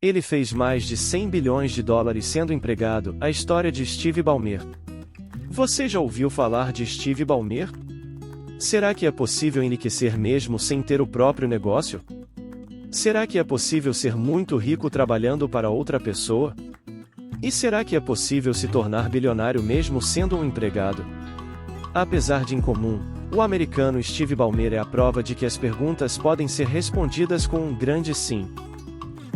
Ele fez mais de 100 bilhões de dólares sendo empregado. A história de Steve Ballmer. Você já ouviu falar de Steve Ballmer? Será que é possível enriquecer mesmo sem ter o próprio negócio? Será que é possível ser muito rico trabalhando para outra pessoa? E será que é possível se tornar bilionário mesmo sendo um empregado? Apesar de incomum, o americano Steve Ballmer é a prova de que as perguntas podem ser respondidas com um grande sim.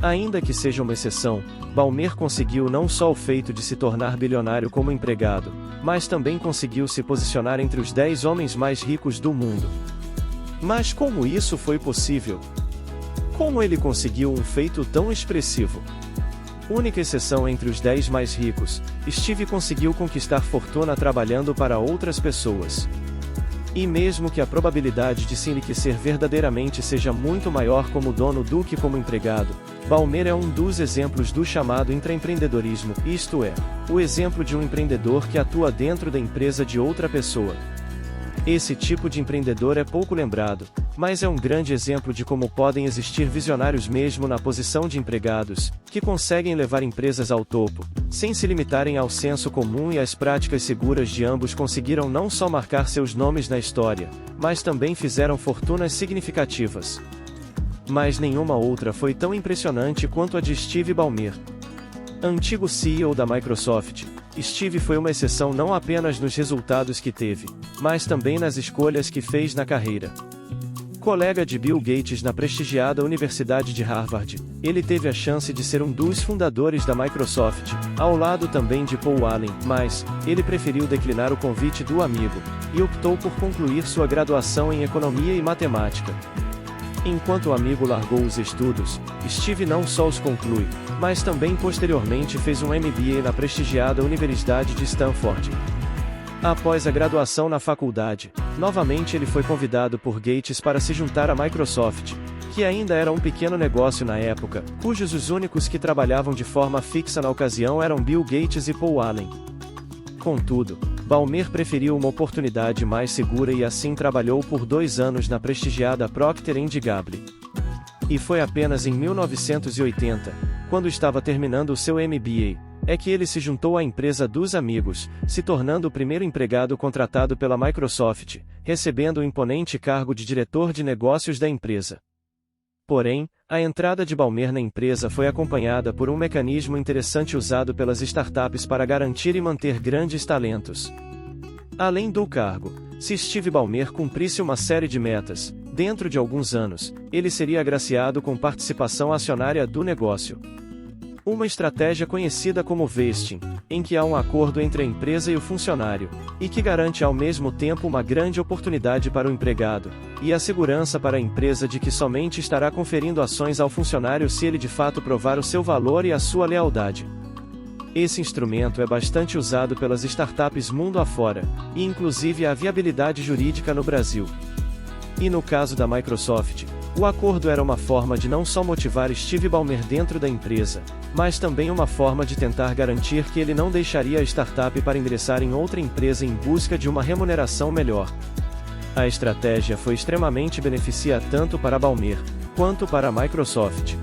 Ainda que seja uma exceção, Ballmer conseguiu não só o feito de se tornar bilionário como empregado, mas também conseguiu se posicionar entre os 10 homens mais ricos do mundo. Mas como isso foi possível? Como ele conseguiu um feito tão expressivo? Única exceção entre os 10 mais ricos, Steve conseguiu conquistar fortuna trabalhando para outras pessoas. E mesmo que a probabilidade de se enriquecer verdadeiramente seja muito maior como dono do que como empregado, Ballmer é um dos exemplos do chamado intraempreendedorismo, isto é, o exemplo de um empreendedor que atua dentro da empresa de outra pessoa. Esse tipo de empreendedor é pouco lembrado, mas é um grande exemplo de como podem existir visionários mesmo na posição de empregados, que conseguem levar empresas ao topo, sem se limitarem ao senso comum e às práticas seguras de ambos. Conseguiram não só marcar seus nomes na história, mas também fizeram fortunas significativas. Mas nenhuma outra foi tão impressionante quanto a de Steve Ballmer. Antigo CEO da Microsoft, Steve foi uma exceção não apenas nos resultados que teve, mas também nas escolhas que fez na carreira. Colega de Bill Gates na prestigiada Universidade de Harvard, ele teve a chance de ser um dos fundadores da Microsoft, ao lado também de Paul Allen, mas ele preferiu declinar o convite do amigo, e optou por concluir sua graduação em Economia e Matemática. Enquanto o amigo largou os estudos, Steve não só os conclui, mas também posteriormente fez um MBA na prestigiada Universidade de Stanford. Após a graduação na faculdade, novamente ele foi convidado por Gates para se juntar à Microsoft, que ainda era um pequeno negócio na época, cujos os únicos que trabalhavam de forma fixa na ocasião eram Bill Gates e Paul Allen. Contudo, Ballmer preferiu uma oportunidade mais segura e assim trabalhou por 2 anos na prestigiada Procter & Gamble. E foi apenas em 1980, quando estava terminando o seu MBA, é que ele se juntou à empresa dos amigos, se tornando o primeiro empregado contratado pela Microsoft, recebendo o imponente cargo de diretor de negócios da empresa. Porém, a entrada de Ballmer na empresa foi acompanhada por um mecanismo interessante usado pelas startups para garantir e manter grandes talentos. Além do cargo, se Steve Ballmer cumprisse uma série de metas, dentro de alguns anos, ele seria agraciado com participação acionária do negócio. Uma estratégia conhecida como vesting, em que há um acordo entre a empresa e o funcionário, e que garante ao mesmo tempo uma grande oportunidade para o empregado, e a segurança para a empresa de que somente estará conferindo ações ao funcionário se ele de fato provar o seu valor e a sua lealdade. Esse instrumento é bastante usado pelas startups mundo afora, e inclusive a viabilidade jurídica no Brasil. E no caso da Microsoft, o acordo era uma forma de não só motivar Steve Ballmer dentro da empresa, mas também uma forma de tentar garantir que ele não deixaria a startup para ingressar em outra empresa em busca de uma remuneração melhor. A estratégia foi extremamente beneficiosa tanto para Ballmer, quanto para a Microsoft.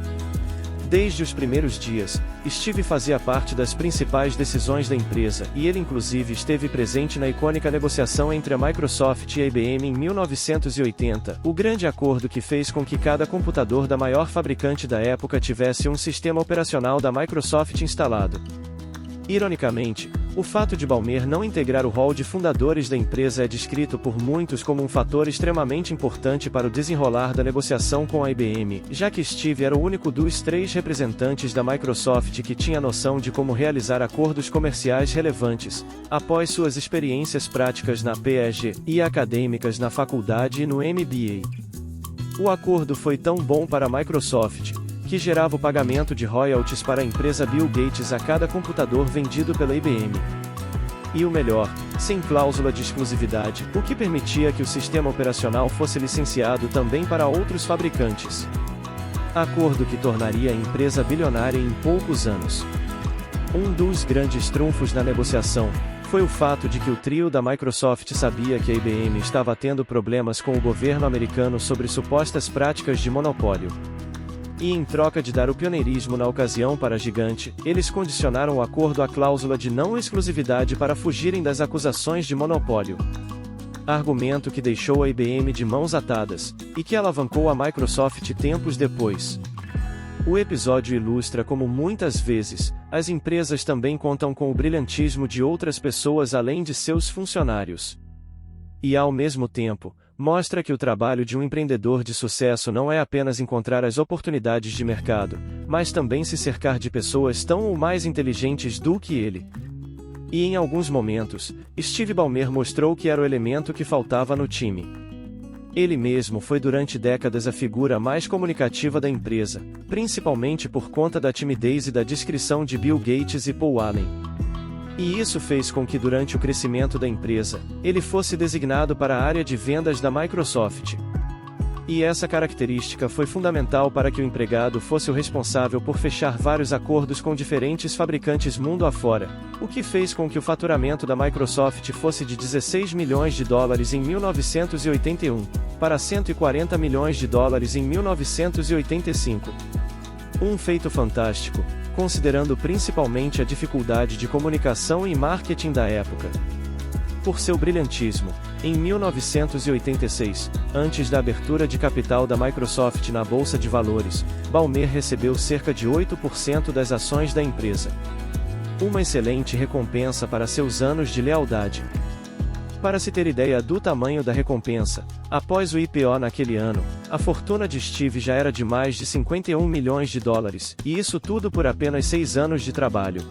Desde os primeiros dias, Steve fazia parte das principais decisões da empresa e ele inclusive esteve presente na icônica negociação entre a Microsoft e a IBM em 1980, o grande acordo que fez com que cada computador da maior fabricante da época tivesse um sistema operacional da Microsoft instalado. Ironicamente, o fato de Ballmer não integrar o hall de fundadores da empresa é descrito por muitos como um fator extremamente importante para o desenrolar da negociação com a IBM, já que Steve era o único dos 3 representantes da Microsoft que tinha noção de como realizar acordos comerciais relevantes, após suas experiências práticas na P&G e acadêmicas na faculdade e no MBA. O acordo foi tão bom para a Microsoft, que gerava o pagamento de royalties para a empresa Bill Gates a cada computador vendido pela IBM. E o melhor, sem cláusula de exclusividade, o que permitia que o sistema operacional fosse licenciado também para outros fabricantes. Acordo que tornaria a empresa bilionária em poucos anos. Um dos grandes trunfos na negociação foi o fato de que o trio da Microsoft sabia que a IBM estava tendo problemas com o governo americano sobre supostas práticas de monopólio. E em troca de dar o pioneirismo na ocasião para a gigante, eles condicionaram o acordo à cláusula de não exclusividade para fugirem das acusações de monopólio. Argumento que deixou a IBM de mãos atadas, e que alavancou a Microsoft tempos depois. O episódio ilustra como muitas vezes, as empresas também contam com o brilhantismo de outras pessoas além de seus funcionários. E ao mesmo tempo, mostra que o trabalho de um empreendedor de sucesso não é apenas encontrar as oportunidades de mercado, mas também se cercar de pessoas tão ou mais inteligentes do que ele. E em alguns momentos, Steve Ballmer mostrou que era o elemento que faltava no time. Ele mesmo foi durante décadas a figura mais comunicativa da empresa, principalmente por conta da timidez e da discrição de Bill Gates e Paul Allen. E isso fez com que durante o crescimento da empresa, ele fosse designado para a área de vendas da Microsoft. E essa característica foi fundamental para que o empregado fosse o responsável por fechar vários acordos com diferentes fabricantes mundo afora, o que fez com que o faturamento da Microsoft fosse de 16 milhões de dólares em 1981, para 140 milhões de dólares em 1985. Um feito fantástico, considerando principalmente a dificuldade de comunicação e marketing da época. Por seu brilhantismo, em 1986, antes da abertura de capital da Microsoft na Bolsa de Valores, Ballmer recebeu cerca de 8% das ações da empresa. Uma excelente recompensa para seus anos de lealdade. Para se ter ideia do tamanho da recompensa, após o IPO naquele ano, a fortuna de Steve já era de mais de 51 milhões de dólares, e isso tudo por apenas 6 anos de trabalho.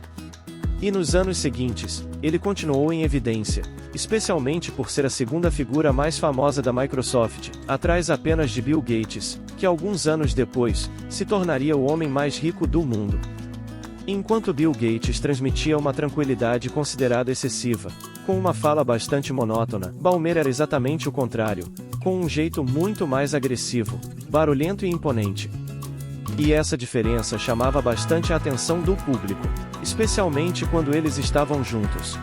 E nos anos seguintes, ele continuou em evidência, especialmente por ser a segunda figura mais famosa da Microsoft, atrás apenas de Bill Gates, que alguns anos depois, se tornaria o homem mais rico do mundo. Enquanto Bill Gates transmitia uma tranquilidade considerada excessiva, com uma fala bastante monótona, Ballmer era exatamente o contrário, com um jeito muito mais agressivo, barulhento e imponente. E essa diferença chamava bastante a atenção do público, especialmente quando eles estavam juntos.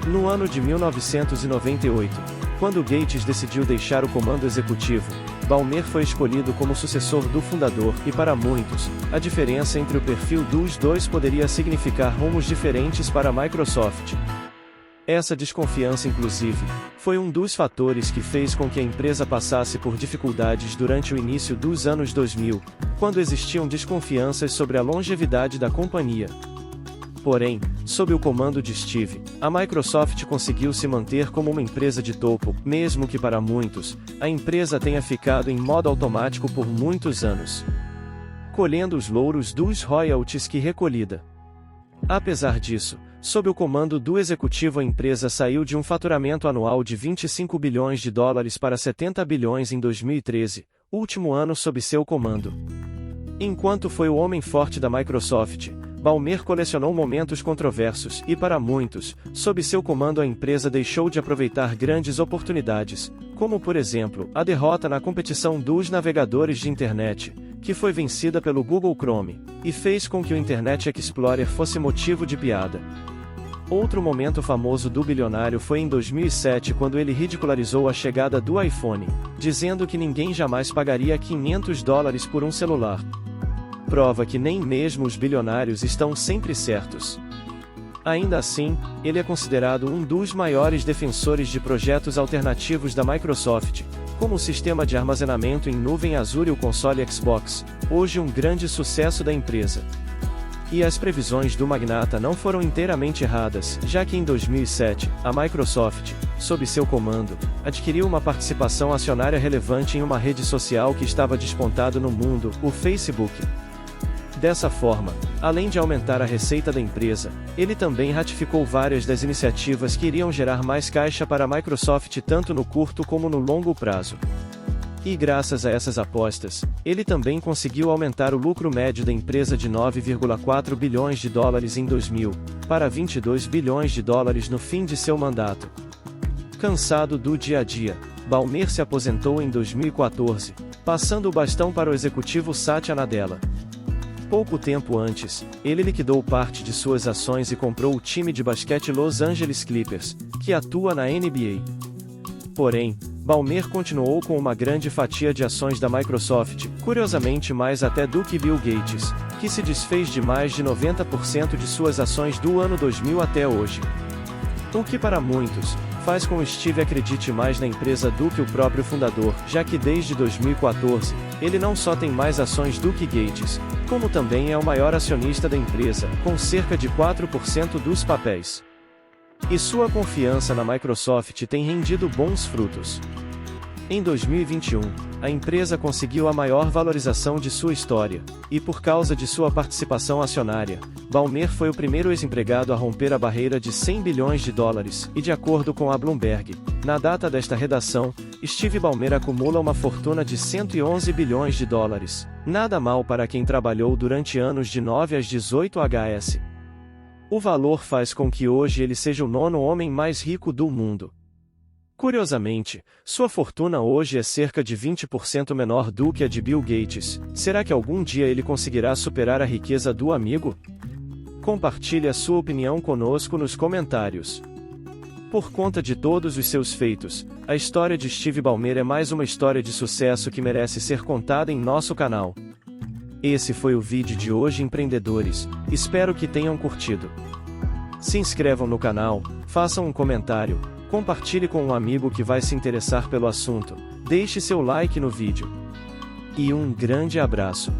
No ano de 1998, quando Gates decidiu deixar o comando executivo, Ballmer foi escolhido como sucessor do fundador e para muitos, a diferença entre o perfil dos dois poderia significar rumos diferentes para a Microsoft. Essa desconfiança inclusive, foi um dos fatores que fez com que a empresa passasse por dificuldades durante o início dos anos 2000, quando existiam desconfianças sobre a longevidade da companhia. Porém, sob o comando de Steve, a Microsoft conseguiu se manter como uma empresa de topo, mesmo que para muitos, a empresa tenha ficado em modo automático por muitos anos, colhendo os louros dos royalties que recolhida. Apesar disso, sob o comando do executivo a empresa saiu de um faturamento anual de 25 bilhões de dólares para 70 bilhões em 2013, último ano sob seu comando. Enquanto foi o homem forte da Microsoft, Ballmer colecionou momentos controversos e para muitos, sob seu comando a empresa deixou de aproveitar grandes oportunidades, como por exemplo, a derrota na competição dos navegadores de internet, que foi vencida pelo Google Chrome, e fez com que o Internet Explorer fosse motivo de piada. Outro momento famoso do bilionário foi em 2007 quando ele ridicularizou a chegada do iPhone, dizendo que ninguém jamais pagaria $500 por um celular. Prova que nem mesmo os bilionários estão sempre certos. Ainda assim, ele é considerado um dos maiores defensores de projetos alternativos da Microsoft, como o sistema de armazenamento em nuvem Azure e o console Xbox, hoje um grande sucesso da empresa. E as previsões do magnata não foram inteiramente erradas, já que em 2007, a Microsoft, sob seu comando, adquiriu uma participação acionária relevante em uma rede social que estava despontado no mundo, o Facebook. Dessa forma, além de aumentar a receita da empresa, ele também ratificou várias das iniciativas que iriam gerar mais caixa para a Microsoft tanto no curto como no longo prazo. E graças a essas apostas, ele também conseguiu aumentar o lucro médio da empresa de 9,4 bilhões de dólares em 2000, para 22 bilhões de dólares no fim de seu mandato. Cansado do dia a dia, Ballmer se aposentou em 2014, passando o bastão para o executivo Satya Nadella. Pouco tempo antes, ele liquidou parte de suas ações e comprou o time de basquete Los Angeles Clippers, que atua na NBA. Porém, Ballmer continuou com uma grande fatia de ações da Microsoft, curiosamente mais até do que Bill Gates, que se desfez de mais de 90% de suas ações do ano 2000 até hoje. O que para muitos, faz com Steve acredite mais na empresa do que o próprio fundador, já que desde 2014, ele não só tem mais ações do que Gates, como também é o maior acionista da empresa, com cerca de 4% dos papéis. E sua confiança na Microsoft tem rendido bons frutos. Em 2021, a empresa conseguiu a maior valorização de sua história, e por causa de sua participação acionária, Ballmer foi o primeiro ex-empregado a romper a barreira de 100 bilhões de dólares, e de acordo com a Bloomberg, na data desta redação, Steve Ballmer acumula uma fortuna de 111 bilhões de dólares. Nada mal para quem trabalhou durante anos de 9 às 18 HS. O valor faz com que hoje ele seja o nono homem mais rico do mundo. Curiosamente, sua fortuna hoje é cerca de 20% menor do que a de Bill Gates. Será que algum dia ele conseguirá superar a riqueza do amigo? Compartilhe a sua opinião conosco nos comentários. Por conta de todos os seus feitos, a história de Steve Ballmer é mais uma história de sucesso que merece ser contada em nosso canal. Esse foi o vídeo de hoje, empreendedores. Espero que tenham curtido. Se inscrevam no canal, façam um comentário, compartilhe com um amigo que vai se interessar pelo assunto, deixe seu like no vídeo. E um grande abraço.